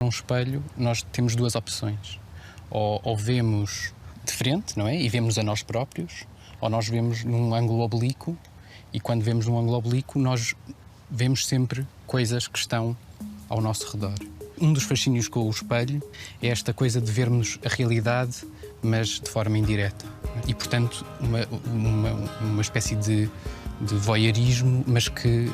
Num espelho, nós temos duas opções. Ou vemos de frente, não é? E vemos a nós próprios, ou nós vemos num ângulo oblíquo, e quando vemos num ângulo oblíquo, nós vemos sempre coisas que estão ao nosso redor. Um dos fascínios com o espelho é esta coisa de vermos a realidade, mas de forma indireta. E, portanto, uma espécie de voyeurismo, mas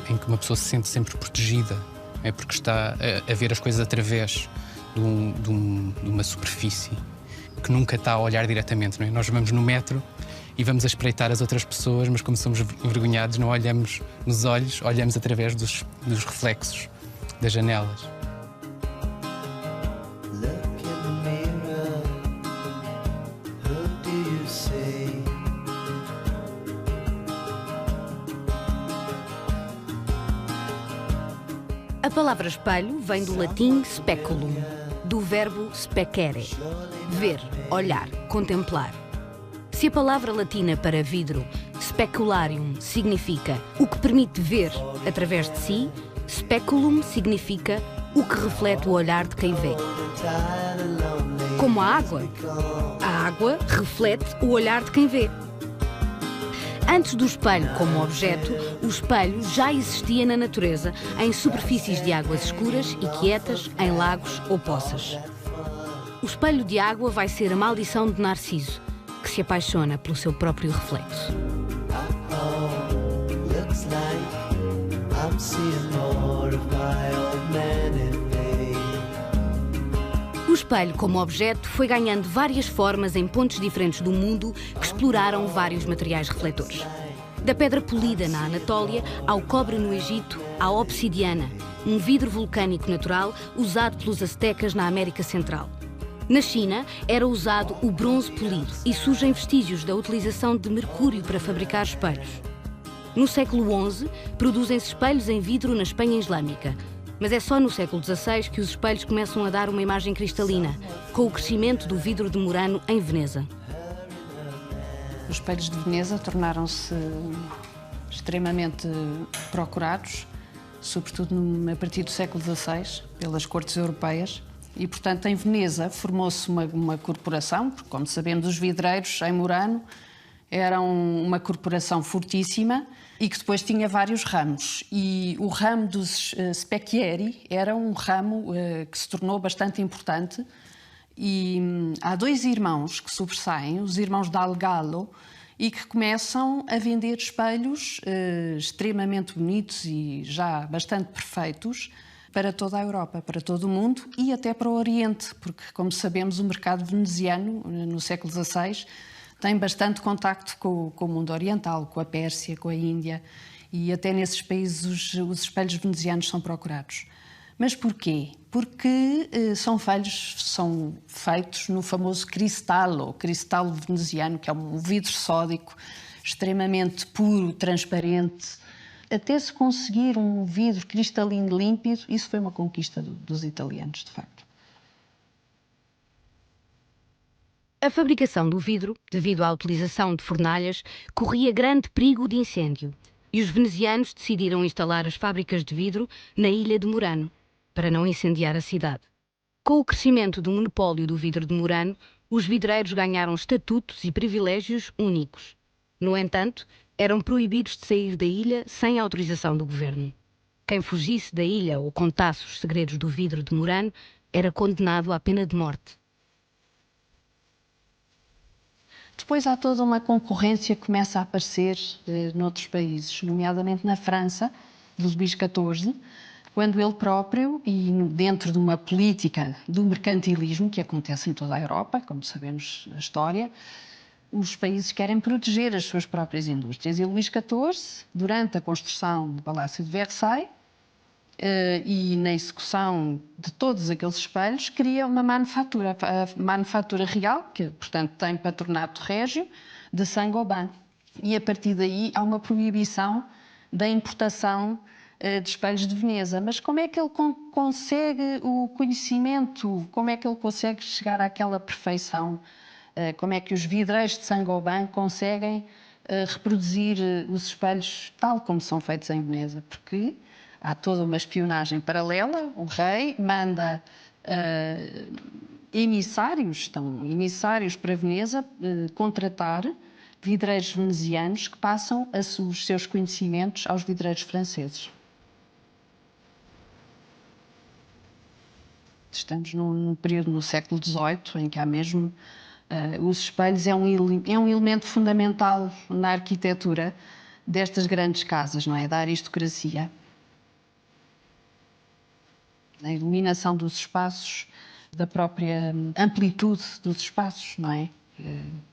em que uma pessoa se sente sempre protegida. É porque está a ver as coisas através de uma superfície que nunca está a olhar diretamente. Não é? Nós vamos no metro e vamos a espreitar as outras pessoas, mas como somos envergonhados, não olhamos nos olhos, olhamos através dos reflexos das janelas. A palavra espelho vem do latim speculum, do verbo specere, ver, olhar, contemplar. Se a palavra latina para vidro, specularium, significa o que permite ver através de si, speculum significa o que reflete o olhar de quem vê. Como a água reflete o olhar de quem vê. Antes do espelho como objeto, o espelho já existia na natureza, em superfícies de águas escuras e quietas, em lagos ou poças. O espelho de água vai ser a maldição de Narciso, que se apaixona pelo seu próprio reflexo. O espelho, como objeto, foi ganhando várias formas em pontos diferentes do mundo que exploraram vários materiais refletores. Da pedra polida na Anatólia, ao cobre no Egito, à obsidiana, um vidro vulcânico natural usado pelos astecas na América Central. Na China, era usado o bronze polido e surgem vestígios da utilização de mercúrio para fabricar espelhos. No século XI, produzem-se espelhos em vidro na Espanha Islâmica. Mas é só no século XVI que os espelhos começam a dar uma imagem cristalina, com o crescimento do vidro de Murano em Veneza. Os espelhos de Veneza tornaram-se extremamente procurados, sobretudo a partir do século XVI, pelas cortes europeias. E, portanto, em Veneza formou-se uma corporação, porque, como sabemos, os vidreiros em Murano eram uma corporação fortíssima e que depois tinha vários ramos. E o ramo dos specchieri era um ramo que se tornou bastante importante. E há dois irmãos que sobressaem, os irmãos Dal Gallo, e que começam a vender espelhos extremamente bonitos e já bastante perfeitos para toda a Europa, para todo o mundo e até para o Oriente, porque, como sabemos, o mercado veneziano, no século XVI, tem bastante contacto com o mundo oriental, com a Pérsia, com a Índia, e até nesses países os espelhos venezianos são procurados. Mas porquê? Porque são feitos no famoso cristallo veneziano, que é um vidro sódico extremamente puro, transparente. Até se conseguir um vidro cristalino límpido, isso foi uma conquista dos italianos, de facto. A fabricação do vidro, devido à utilização de fornalhas, corria grande perigo de incêndio e os venezianos decidiram instalar as fábricas de vidro na ilha de Murano, para não incendiar a cidade. Com o crescimento do monopólio do vidro de Murano, os vidreiros ganharam estatutos e privilégios únicos. No entanto, eram proibidos de sair da ilha sem autorização do governo. Quem fugisse da ilha ou contasse os segredos do vidro de Murano era condenado à pena de morte. Depois há toda uma concorrência que começa a aparecer noutros países, nomeadamente na França, de Luís XIV, quando ele próprio, e dentro de uma política do mercantilismo que acontece em toda a Europa, como sabemos da história, os países querem proteger as suas próprias indústrias. E Luís XIV, durante a construção do Palácio de Versailles e na execução de todos aqueles espelhos, cria uma manufatura, a Manufatura Real, que, portanto, tem patronato régio, de Saint-Gobain. E, a partir daí, há uma proibição da importação de espelhos de Veneza. Mas como é que ele consegue o conhecimento? Como é que ele consegue chegar àquela perfeição? Como é que os vidreiros de Saint-Gobain conseguem reproduzir os espelhos tal como são feitos em Veneza? Porque há toda uma espionagem paralela. O rei manda emissários para Veneza contratar vidreiros venezianos que passam os seus conhecimentos aos vidreiros franceses. Estamos num período no século XVIII em que há mesmo os espelhos é um elemento fundamental na arquitetura destas grandes casas, não é? Da aristocracia. Na iluminação dos espaços, da própria amplitude dos espaços, não é?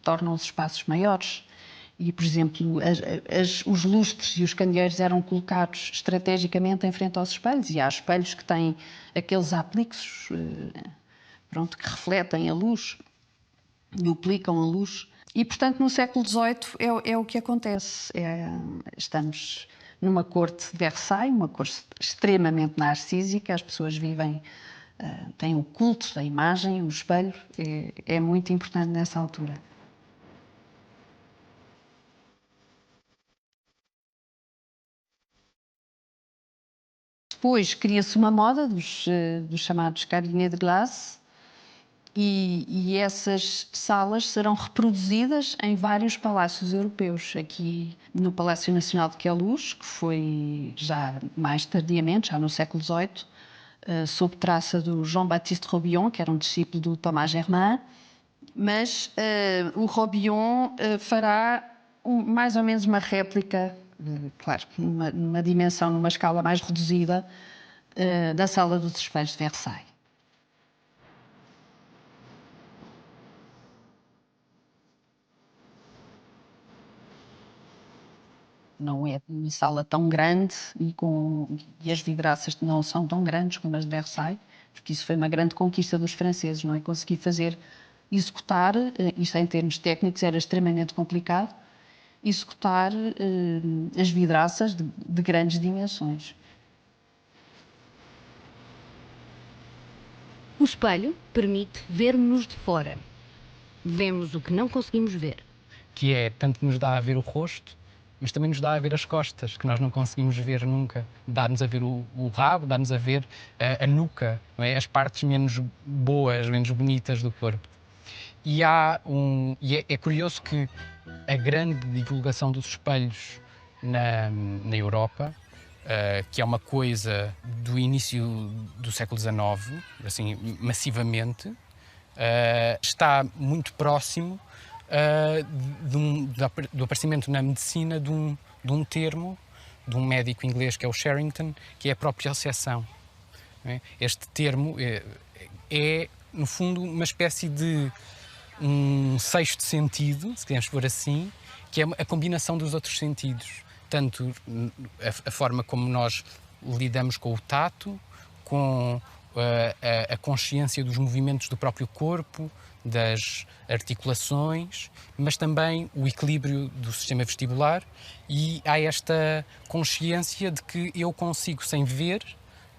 Tornam os espaços maiores. E, por exemplo, os lustres e os candeeiros eram colocados estrategicamente em frente aos espelhos, e há espelhos que têm aqueles aplixos, que refletem a luz, duplicam a luz. E, portanto, no século XVIII é o que acontece. Estamos numa corte de Versailles, uma corte extremamente narcísica, as pessoas vivem, têm o culto da imagem, o espelho é muito importante nessa altura. Depois cria-se uma moda dos chamados cabinets de glace, e essas salas serão reproduzidas em vários palácios europeus. Aqui no Palácio Nacional de Queluz, que foi já mais tardiamente, já no século XVIII, sob traça do Jean-Baptiste Robillon, que era um discípulo do Thomas Germain, mas o Robillon fará mais ou menos uma réplica, claro, numa dimensão, numa escala mais reduzida, da Sala dos Espelhos de Versailles. Não é uma sala tão grande e as vidraças não são tão grandes como as de Versailles, porque isso foi uma grande conquista dos franceses, não é? Conseguir executar, isto em termos técnicos era extremamente complicado, executar as vidraças de grandes dimensões. O espelho permite ver-nos de fora. Vemos o que não conseguimos ver. Que é, tanto nos dá a ver o rosto, mas também nos dá a ver as costas, que nós não conseguimos ver nunca. Dá-nos a ver o rabo, dá-nos a ver a nuca, não é? As partes menos boas, menos bonitas do corpo. E é curioso que a grande divulgação dos espelhos na Europa, que é uma coisa do início do século XIX, assim, massivamente, está muito próximo do aparecimento na medicina de um termo, de um médico inglês que é o Sherrington, que é a propriocepção. Este termo é, no fundo, uma espécie de um sexto sentido, se quisermos pôr assim, que é a combinação dos outros sentidos. Tanto a forma como nós lidamos com o tato, com a consciência dos movimentos do próprio corpo, das articulações, mas também o equilíbrio do sistema vestibular, e há esta consciência de que eu consigo, sem ver,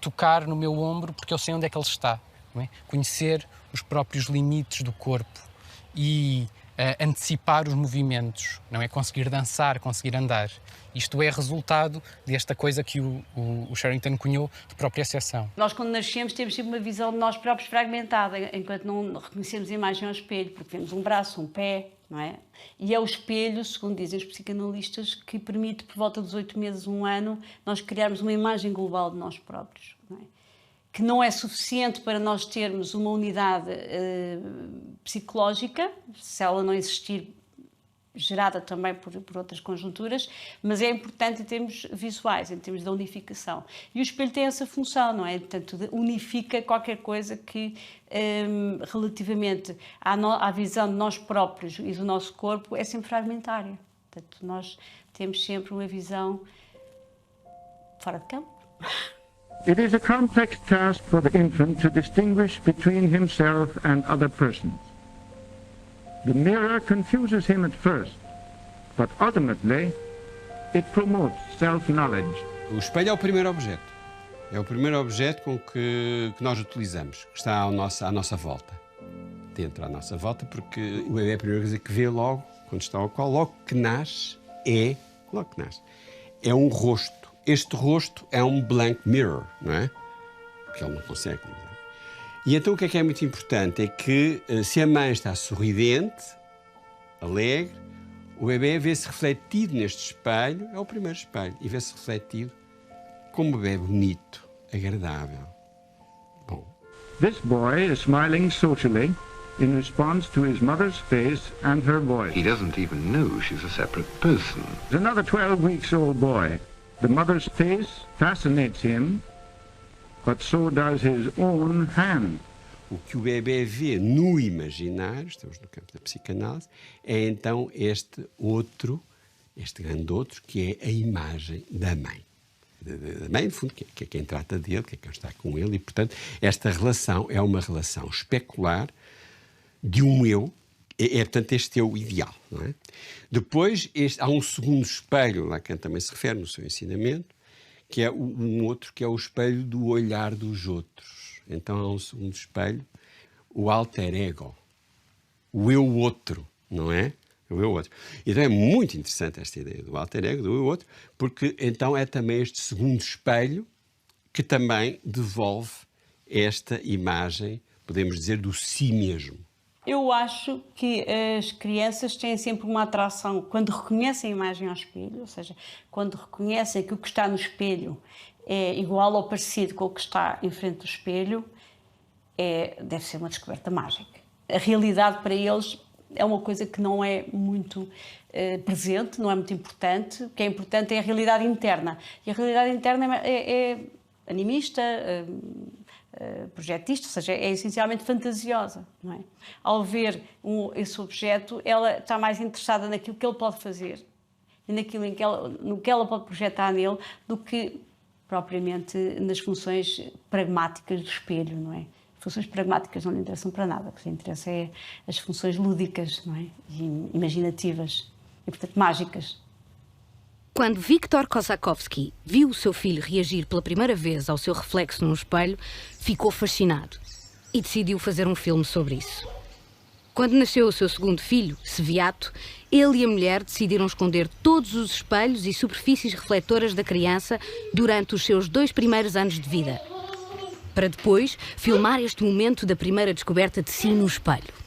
tocar no meu ombro porque eu sei onde é que ele está. Não é? Conhecer os próprios limites do corpo e antecipar os movimentos, não é? Conseguir dançar, conseguir andar. Isto é resultado desta coisa que o Sherrington cunhou de propriocepção. Nós, quando nascemos, temos sempre uma visão de nós próprios fragmentada, enquanto não reconhecemos a imagem ao espelho, porque vemos um braço, um pé, não é? E é o espelho, segundo dizem os psicanalistas, que permite, por volta dos 8 meses, 1 ano, nós criarmos uma imagem global de nós próprios, não é? Que não é suficiente para nós termos uma unidade psicológica, se ela não existir, gerada também por outras conjunturas, mas é importante em termos visuais, em termos da unificação. E o espelho tem essa função, não é? Portanto, unifica qualquer coisa que, relativamente à visão de nós próprios e do nosso corpo, é sempre fragmentária. Portanto, nós temos sempre uma visão fora de campo. It is a complex task for the infant to distinguish between himself and other persons. The mirror confuses him at first, but ultimately it promotes self-knowledge. O espelho é o primeiro objeto. É o primeiro objeto com que nós utilizamos, que está à nossa volta. Dentro à nossa volta, porque o bebê é a primeira coisa que vê logo, quando está ao colo, logo que nasce, é um rosto. Este rosto é um blank mirror, não é? Porque ele não consegue. E então o que é muito importante é que se a mãe está sorridente, alegre, o bebê vê-se refletido neste espelho, é o primeiro espelho, e vê-se refletido como um bebê bonito, agradável. Bom. This boy is smiling socially in response to his mother's face and her voice. He doesn't even know she's a separate person. There's another 12 weeks old boy. The mother's face fascinates him, but so does his own hand. O que o bebê vê no imaginário, estamos no campo da psicanálise, é então este grande outro, que é a imagem da mãe. Da mãe, no fundo, que é quem trata dele, que é quem está com ele, e, portanto, esta relação é uma relação especular de um eu, portanto, este é o ideal, não é? Depois, há um segundo espelho, Lacan também se refere no seu ensinamento, que é um outro, que é o espelho do olhar dos outros. Então há um segundo espelho, o alter ego, o eu outro, não é? O eu outro. Então é muito interessante esta ideia do alter ego, do eu outro, porque então é também este segundo espelho que também devolve esta imagem, podemos dizer, do si mesmo. Eu acho que as crianças têm sempre uma atração quando reconhecem a imagem ao espelho, ou seja, quando reconhecem que o que está no espelho é igual ou parecido com o que está em frente do espelho, deve ser uma descoberta mágica. A realidade para eles é uma coisa que não é muito presente, não é muito importante. O que é importante é a realidade interna. E a realidade interna é animista, projetista, ou seja, é essencialmente fantasiosa, não é? Ao ver esse objeto, ela está mais interessada naquilo que ele pode fazer e no que ela pode projetar nele do que propriamente nas funções pragmáticas do espelho, não é? Funções pragmáticas não lhe interessam para nada, o que lhe interessa é as funções lúdicas, não é? E imaginativas e, portanto, mágicas. Quando Viktor Kossakovsky viu o seu filho reagir pela primeira vez ao seu reflexo num espelho, ficou fascinado e decidiu fazer um filme sobre isso. Quando nasceu o seu segundo filho, Sviato, ele e a mulher decidiram esconder todos os espelhos e superfícies refletoras da criança durante os seus 2 primeiros anos de vida, para depois filmar este momento da primeira descoberta de si no espelho.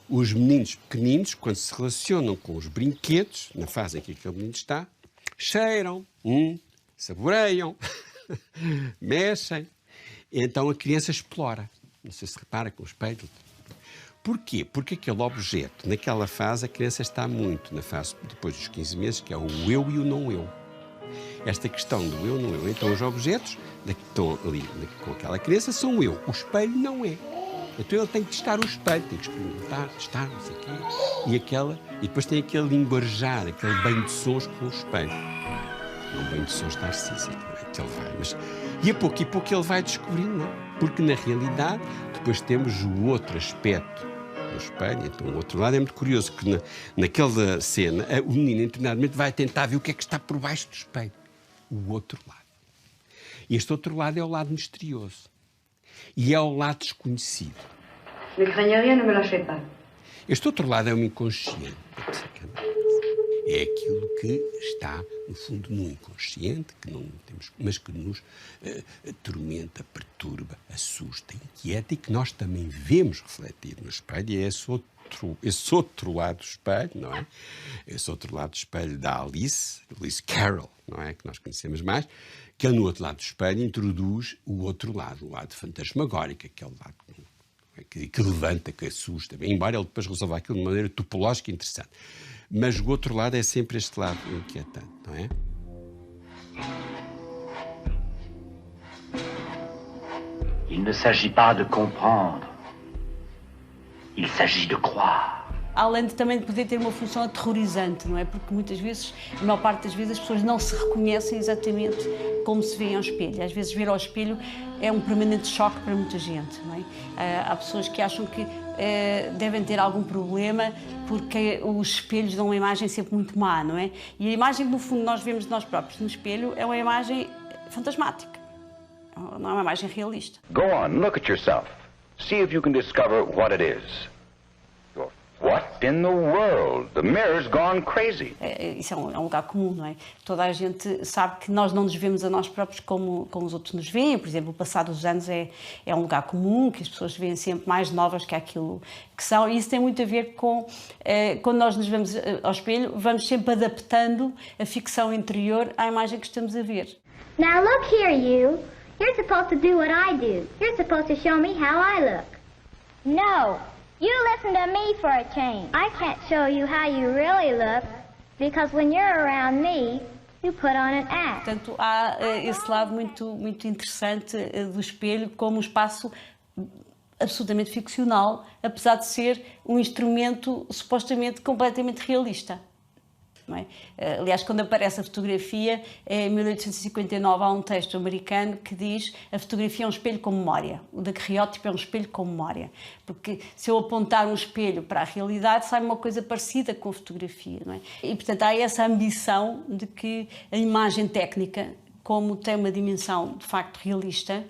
Os meninos pequeninos, quando se relacionam com os brinquedos, na fase em que aquele menino está, cheiram, saboreiam, mexem. Então a criança explora. Não sei se repara com o espelho. Porquê? Porque aquele objeto, naquela fase, a criança está muito na fase depois dos 15 meses, que é o eu e o não eu. Esta questão do eu e não eu. Então os objetos que estão ali com aquela criança são eu. O espelho não é. Então ele tem que testar o espelho, tem que experimentar, testar, não sei o quê. E depois tem aquele linguajar, aquele banho de sons com o espelho. É um banho de sons narcísico, não é? Que ele vai. E a pouco e pouco ele vai descobrindo, não é? Porque na realidade depois temos o outro aspecto do espelho. Então o outro lado é muito curioso, que naquela cena o menino internamente vai tentar ver o que é que está por baixo do espelho. O outro lado. E este outro lado é o lado misterioso. E é o lado desconhecido. Este outro lado é o inconsciente da psicanálise. É aquilo que está, no fundo, no inconsciente, que não temos, mas que nos atormenta, perturba, assusta, inquieta e que nós também vemos refletido no espelho. E é esse outro lado do espelho, não é? Esse outro lado do espelho da Alice Carroll, não é? Que nós conhecemos mais, que no outro lado do espelho introduz o outro lado, o lado fantasmagórico, aquele lado que levanta, que assusta, embora ele depois resolva aquilo de maneira topológica e interessante. Mas o outro lado é sempre este lado inquietante, não é? Il ne s'agit pas de comprendre. Il s'agit de croire. Além de também poder ter uma função aterrorizante, não é? Porque muitas vezes, a maior parte das vezes, as pessoas não se reconhecem exatamente como se vêem ao espelho. Às vezes ver ao espelho é um permanente choque para muita gente, não é? Há pessoas que acham que devem ter algum problema porque os espelhos dão uma imagem sempre muito má, não é? E a imagem que no fundo nós vemos de nós próprios no espelho é uma imagem fantasmática, não é uma imagem realista. Go on, look at yourself. See if you can discover what it is. Your What in the world? The mirror's gone crazy. Isso é um lugar comum, não é? Toda a gente sabe que nós não nos vemos a nós próprios como os outros nos veem. Por exemplo, o passar dos anos é um lugar comum, que as pessoas veem sempre mais novas que aquilo que são. E isso tem muito a ver com, quando nós nos vemos ao espelho, vamos sempre adaptando a ficção interior à imagem que estamos a ver. Now look here, you. You're supposed to do what I do. You're supposed to show me how I look. No. You listen to me for a change. I can't show you how you really look, because when you're around me, you put on an act. Portanto, há esse lado muito interessante do espelho como um espaço absolutamente ficcional, apesar de ser um instrumento supostamente completamente realista. Não é? Aliás, quando aparece a fotografia, em 1859 há um texto americano que diz: a fotografia é um espelho com memória, o daguerreótipo é um espelho com memória, porque se eu apontar um espelho para a realidade sai uma coisa parecida com a fotografia, não é? E portanto há essa ambição de que a imagem técnica, como tem uma dimensão de facto realista,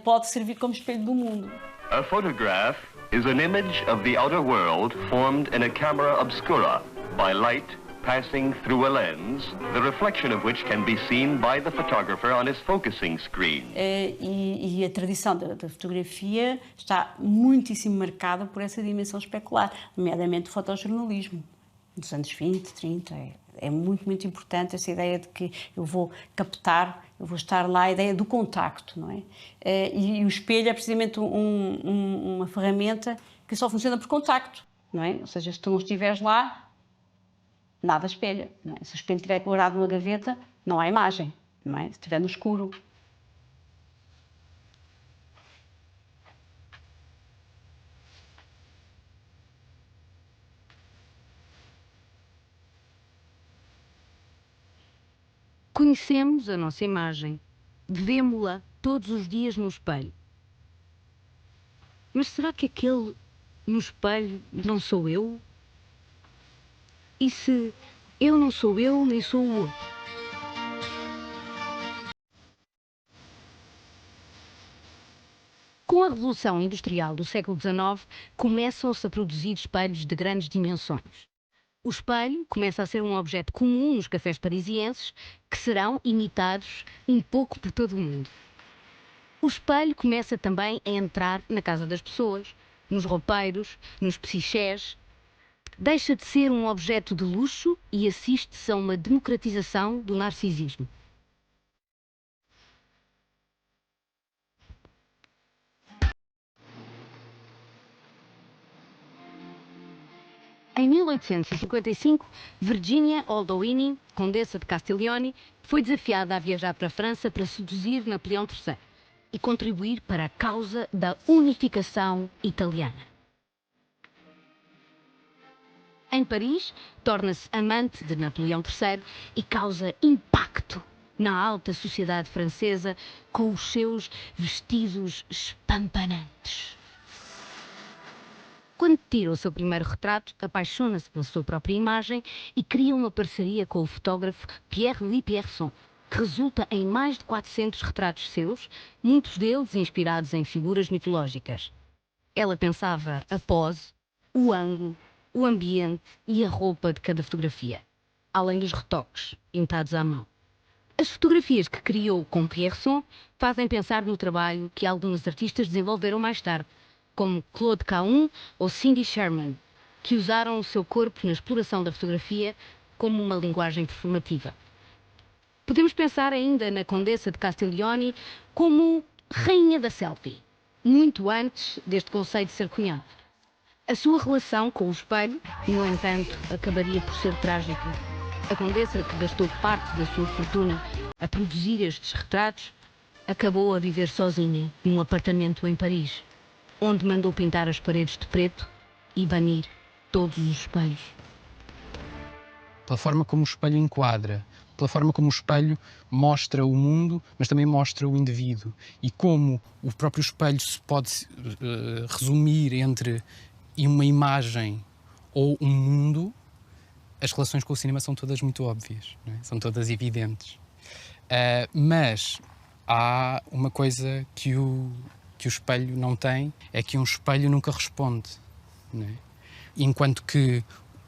pode servir como espelho do mundo. A photograph is an image of the outer world formed in a camera obscura by light passing through a lens, the reflection of which can be seen by the photographer on his focusing screen. E a tradição da fotografia está muitíssimo marcada por essa dimensão especular, nomeadamente o fotojornalismo, dos anos 20, 30. É muito, muito importante essa ideia de que eu vou captar, eu vou estar lá, a ideia do contacto, não é? E o espelho é precisamente uma ferramenta que só funciona por contacto, não é? Ou seja, se tu não estiveres lá, nada espelha. Não é? Se o espelho estiver guardado numa gaveta, não há imagem, não é? Se estiver no escuro. Conhecemos a nossa imagem, vemo-la todos os dias no espelho. Mas será que aquele no espelho não sou eu? E se eu não sou eu, nem sou o outro? Com a Revolução Industrial do século XIX, começam-se a produzir espelhos de grandes dimensões. O espelho começa a ser um objeto comum nos cafés parisienses, que serão imitados um pouco por todo o mundo. O espelho começa também a entrar na casa das pessoas, nos roupeiros, nos psichés. Deixa de ser um objeto de luxo e assiste-se a uma democratização do narcisismo. Em 1855, Virginia Aldowini, condessa de Castiglione, foi desafiada a viajar para a França para seduzir Napoleão III e contribuir para a causa da unificação italiana. Em Paris, torna-se amante de Napoleão III e causa impacto na alta sociedade francesa com os seus vestidos espampanantes. Quando tira o seu primeiro retrato, apaixona-se pela sua própria imagem e cria uma parceria com o fotógrafo Pierre-Louis Pierson, que resulta em mais de 400 retratos seus, muitos deles inspirados em figuras mitológicas. Ela pensava a pose, o ângulo, o ambiente e a roupa de cada fotografia, além dos retoques, pintados à mão. As fotografias que criou com Pierson fazem pensar no trabalho que alguns artistas desenvolveram mais tarde, como Claude Cahun ou Cindy Sherman, que usaram o seu corpo na exploração da fotografia como uma linguagem performativa. Podemos pensar ainda na Condessa de Castiglione como rainha da selfie, muito antes deste conceito ser cunhado. A sua relação com o espelho, no entanto, acabaria por ser trágica. A Condessa, que gastou parte da sua fortuna a produzir estes retratos, acabou a viver sozinha num apartamento em Paris, onde mandou pintar as paredes de preto e banir todos os espelhos. Pela forma como o espelho enquadra, pela forma como o espelho mostra o mundo, mas também mostra o indivíduo, e como o próprio espelho se pode resumir entre uma imagem ou um mundo, as relações com o cinema são todas muito óbvias, não é? São todas evidentes. Mas há uma coisa que o espelho não tem, é que um espelho nunca responde, não é? enquanto que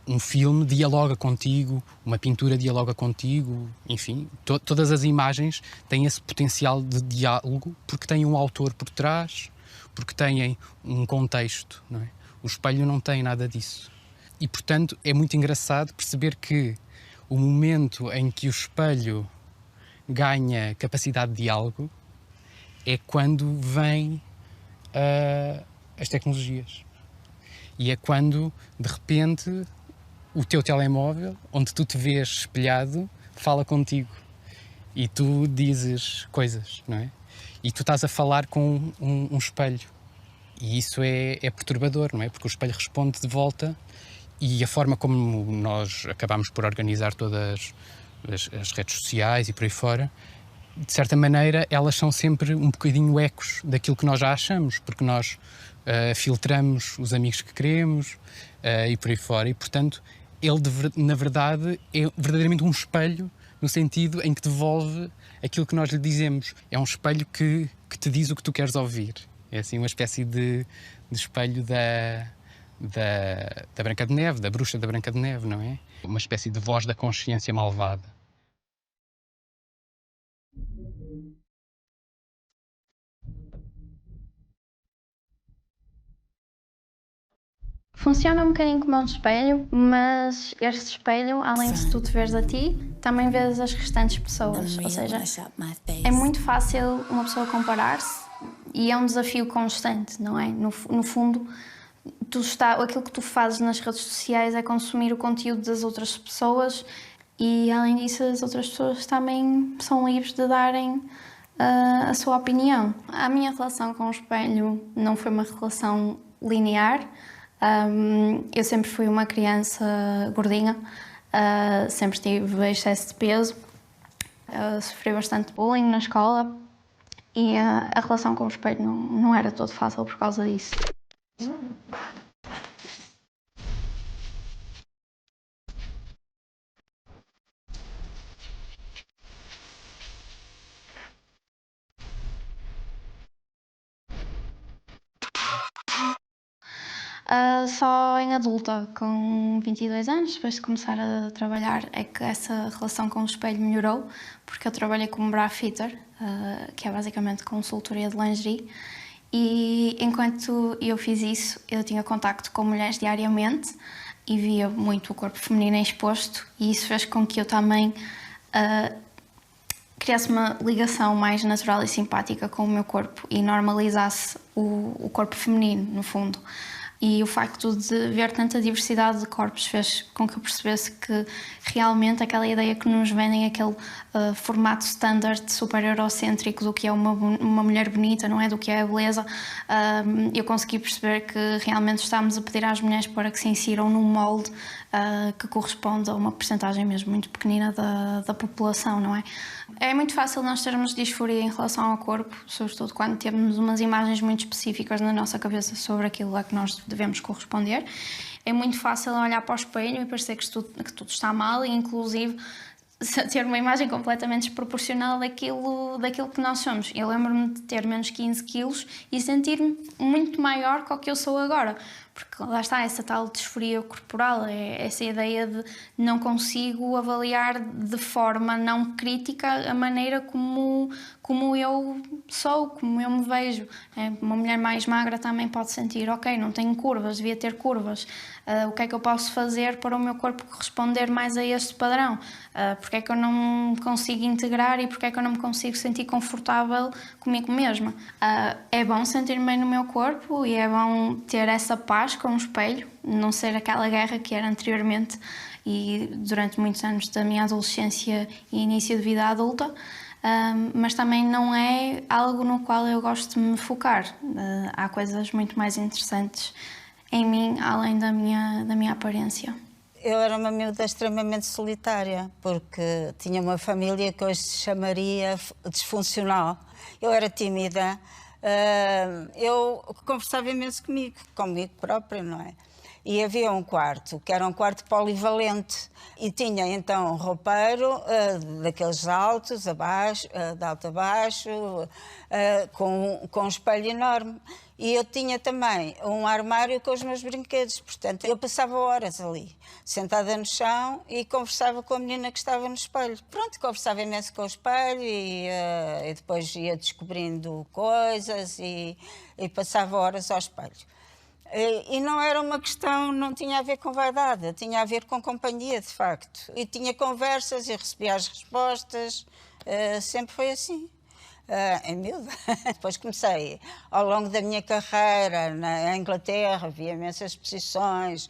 um filme dialoga contigo, uma pintura dialoga contigo, enfim, todas as imagens têm esse potencial de diálogo porque têm um autor por trás, porque têm um contexto, não é? O espelho não tem nada disso. E, portanto, é muito engraçado perceber que o momento em que o espelho ganha capacidade de diálogo é quando vêm as tecnologias. E é quando, de repente, o teu telemóvel, onde tu te vês espelhado, fala contigo. E tu dizes coisas, não é? E tu estás a falar com um espelho. E isso é perturbador, não é? Porque o espelho responde de volta e a forma como nós acabamos por organizar todas as redes sociais e por aí fora, de certa maneira, elas são sempre um bocadinho ecos daquilo que nós já achamos, porque nós filtramos os amigos que queremos e por aí fora. E, portanto, ele, na verdade, é verdadeiramente um espelho no sentido em que devolve aquilo que nós lhe dizemos. É um espelho que te diz o que tu queres ouvir. É assim uma espécie de espelho da Branca de Neve, da bruxa da Branca de Neve, não é? Uma espécie de voz da consciência malvada. Funciona um bocadinho como um espelho, mas este espelho, além de tu te veres a ti, também vês as restantes pessoas. Ou seja, é muito fácil uma pessoa comparar-se e é um desafio constante, não é? No fundo, aquilo que tu fazes nas redes sociais é consumir o conteúdo das outras pessoas e, além disso, as outras pessoas também são livres de darem a sua opinião. A minha relação com o espelho não foi uma relação linear. Eu sempre fui uma criança gordinha, sempre tive excesso de peso, sofri bastante bullying na escola e a relação com o espelho não era todo fácil por causa disso. Só em adulta, com 22 anos, depois de começar a trabalhar, é que essa relação com o espelho melhorou, porque eu trabalhei como bra fitter, que é basicamente consultoria de lingerie, e enquanto eu fiz isso, eu tinha contacto com mulheres diariamente e via muito o corpo feminino exposto, e isso fez com que eu também criasse uma ligação mais natural e simpática com o meu corpo e normalizasse o corpo feminino, no fundo. E o facto de ver tanta diversidade de corpos fez com que eu percebesse que realmente aquela ideia que nos vendem, aquele formato standard super eurocêntrico do que é uma mulher bonita, não é? Do que é a beleza, eu consegui perceber que realmente estamos a pedir às mulheres para que se insiram num molde que corresponde a uma percentagem mesmo muito pequenina da população, não é? É muito fácil nós termos disforia em relação ao corpo, sobretudo quando temos umas imagens muito específicas na nossa cabeça sobre aquilo a que nós devemos corresponder. É muito fácil olhar para o espelho e parecer que tudo está mal e, inclusive, ter uma imagem completamente desproporcional daquilo que nós somos. Eu lembro-me de ter menos 15 quilos e sentir-me muito maior que o que eu sou agora. Porque lá está, essa tal disforia corporal, essa ideia de não consigo avaliar de forma não crítica a maneira como eu sou, como eu me vejo. Uma mulher mais magra também pode sentir, ok, não tenho curvas, devia ter curvas. O que é que eu posso fazer para o meu corpo corresponder mais a este padrão? Porque é que eu não me consigo integrar e porque é que eu não me consigo sentir confortável comigo mesma? É bom sentir-me bem no meu corpo e é bom ter essa paz com o espelho, não ser aquela guerra que era anteriormente e durante muitos anos da minha adolescência e início de vida adulta, mas também não é algo no qual eu gosto de me focar. Há coisas muito mais interessantes em mim, além da minha aparência. Eu era uma miúda extremamente solitária, porque tinha uma família que hoje se chamaria disfuncional. Eu era tímida, eu conversava imenso comigo própria, não é? E havia um quarto, que era um quarto polivalente, e tinha então um roupeiro daqueles altos, abaixo, de alto a baixo, com um espelho enorme. E eu tinha também um armário com os meus brinquedos, portanto eu passava horas ali, sentada no chão e conversava com a menina que estava no espelho. Pronto, conversava imenso com o espelho e depois ia descobrindo coisas e passava horas ao espelho. E não era uma questão, não tinha a ver com vaidade, tinha a ver com companhia, de facto. E tinha conversas e recebia as respostas, sempre foi assim. Em miúda. Depois comecei, ao longo da minha carreira na Inglaterra, via imensas exposições,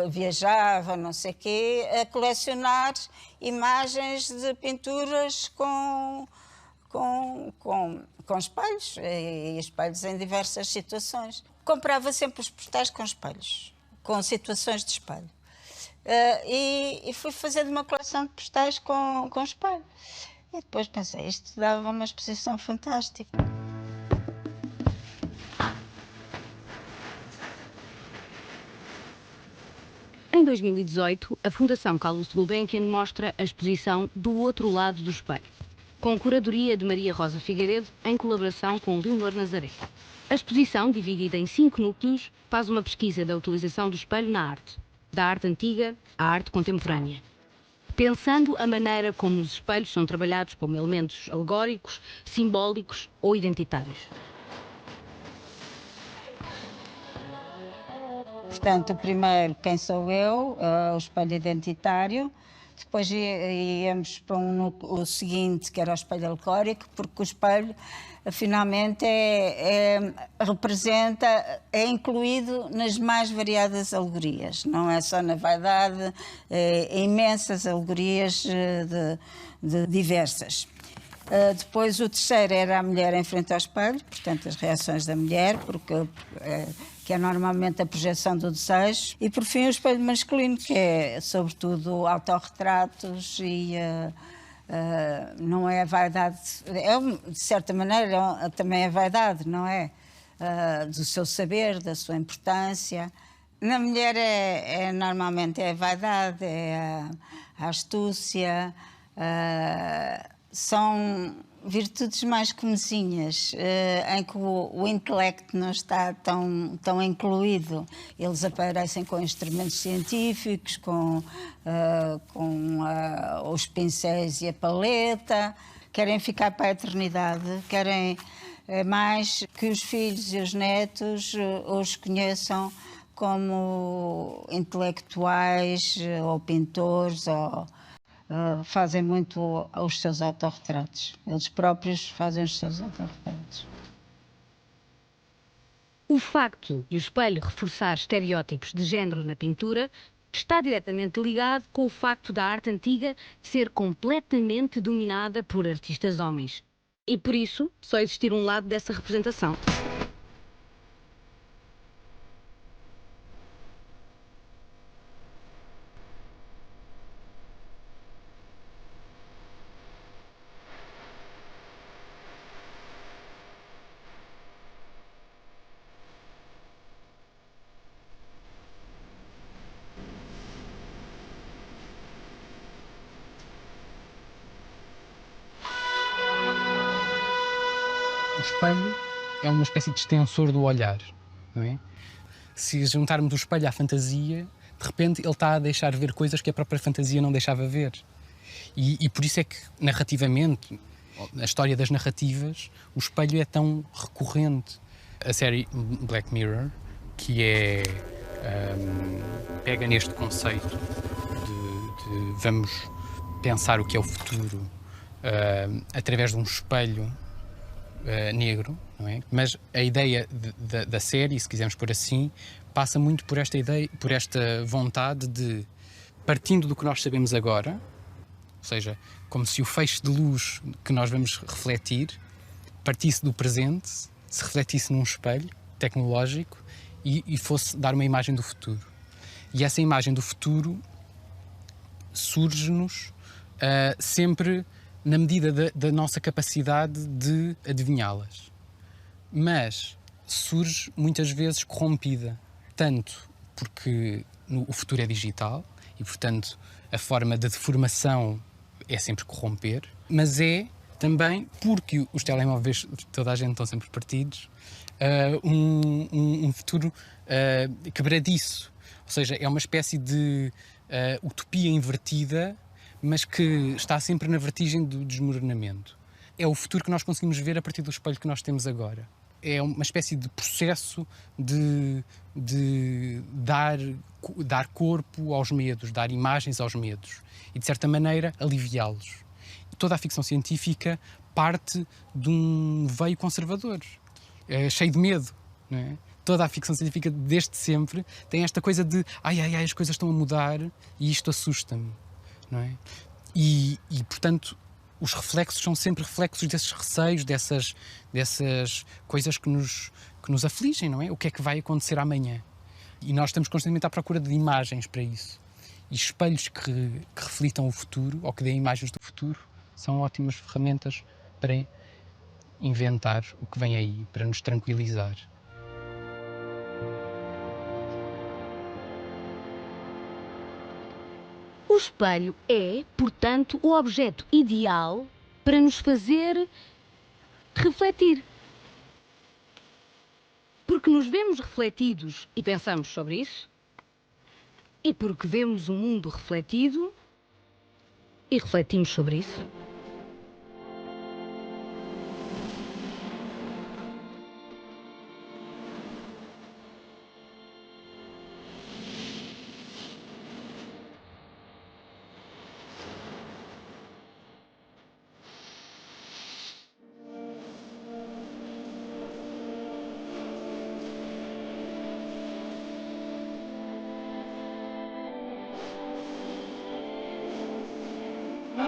viajava, não sei o quê, a colecionar imagens de pinturas com espelhos, e espelhos em diversas situações. Comprava sempre os postais com espelhos, com situações de espelho. E fui fazendo uma coleção de postais com espelho. E depois pensei, isto dava uma exposição fantástica. Em 2018, a Fundação Carlos Gulbenkian mostra a exposição Do Outro Lado do Espelho, com curadoria de Maria Rosa Figueiredo, em colaboração com Leonor Nazaré. A exposição, dividida em 5 núcleos, faz uma pesquisa da utilização do espelho na arte, da arte antiga à arte contemporânea, pensando a maneira como os espelhos são trabalhados como elementos alegóricos, simbólicos ou identitários. Portanto, o primeiro, quem sou eu, o espelho identitário. Depois íamos para o seguinte, que era o espelho alegórico, porque o espelho, finalmente, representa, é incluído nas mais variadas alegorias. Não é só na vaidade, imensas alegorias de diversas. Depois o terceiro era a mulher em frente ao espelho, portanto as reações da mulher, que é normalmente a projeção do desejo. E por fim o espelho masculino, que é sobretudo autorretratos e não é a vaidade, de certa maneira também é vaidade, não é? Do seu saber, da sua importância. Na mulher normalmente é a vaidade, é a astúcia, são virtudes mais comezinhas, em que o intelecto não está tão incluído. Eles aparecem com instrumentos científicos, com os pincéis e a paleta, querem ficar para a eternidade, querem mais que os filhos e os netos os conheçam como intelectuais ou pintores, ou fazem muito os seus autorretratos. Eles próprios fazem os seus autorretratos. O facto de o espelho reforçar estereótipos de género na pintura está diretamente ligado com o facto da arte antiga ser completamente dominada por artistas homens. E por isso, só existir um lado dessa representação. O espelho é uma espécie de extensor do olhar, não é? Se juntarmos o espelho à fantasia, de repente ele está a deixar ver coisas que a própria fantasia não deixava ver. E por isso é que, narrativamente, na história das narrativas, o espelho é tão recorrente. A série Black Mirror, que pega neste conceito de vamos pensar o que é o futuro através de um espelho negro, não é? Mas a ideia da série, se quisermos pôr assim, passa muito por esta ideia, por esta vontade de, partindo do que nós sabemos agora, ou seja, como se o feixe de luz que nós vamos refletir partisse do presente, se refletisse num espelho tecnológico e fosse dar uma imagem do futuro. E essa imagem do futuro surge-nos sempre na medida da nossa capacidade de adivinhá-las. Mas surge muitas vezes corrompida, tanto porque o futuro é digital e, portanto, a forma de deformação é sempre corromper, mas é também porque os telemóveis, toda a gente estão sempre partidos, um futuro quebradiço. Ou seja, é uma espécie de utopia invertida, mas que está sempre na vertigem do desmoronamento. É o futuro que nós conseguimos ver a partir do espelho que nós temos agora. É uma espécie de processo de dar corpo aos medos, dar imagens aos medos e, de certa maneira, aliviá-los. Toda a ficção científica parte de um veio conservador, cheio de medo, não é? Toda a ficção científica, desde sempre, tem esta coisa de ai, as coisas estão a mudar e isto assusta-me, não é? E, portanto, os reflexos são sempre reflexos desses receios, dessas coisas que nos afligem, não é? O que é que vai acontecer amanhã? E nós estamos constantemente à procura de imagens para isso. E espelhos que reflitam o futuro, ou que deem imagens do futuro, são ótimas ferramentas para inventar o que vem aí, para nos tranquilizar. O espelho é, portanto, o objeto ideal para nos fazer refletir. Porque nos vemos refletidos e pensamos sobre isso, e porque vemos o mundo refletido e refletimos sobre isso.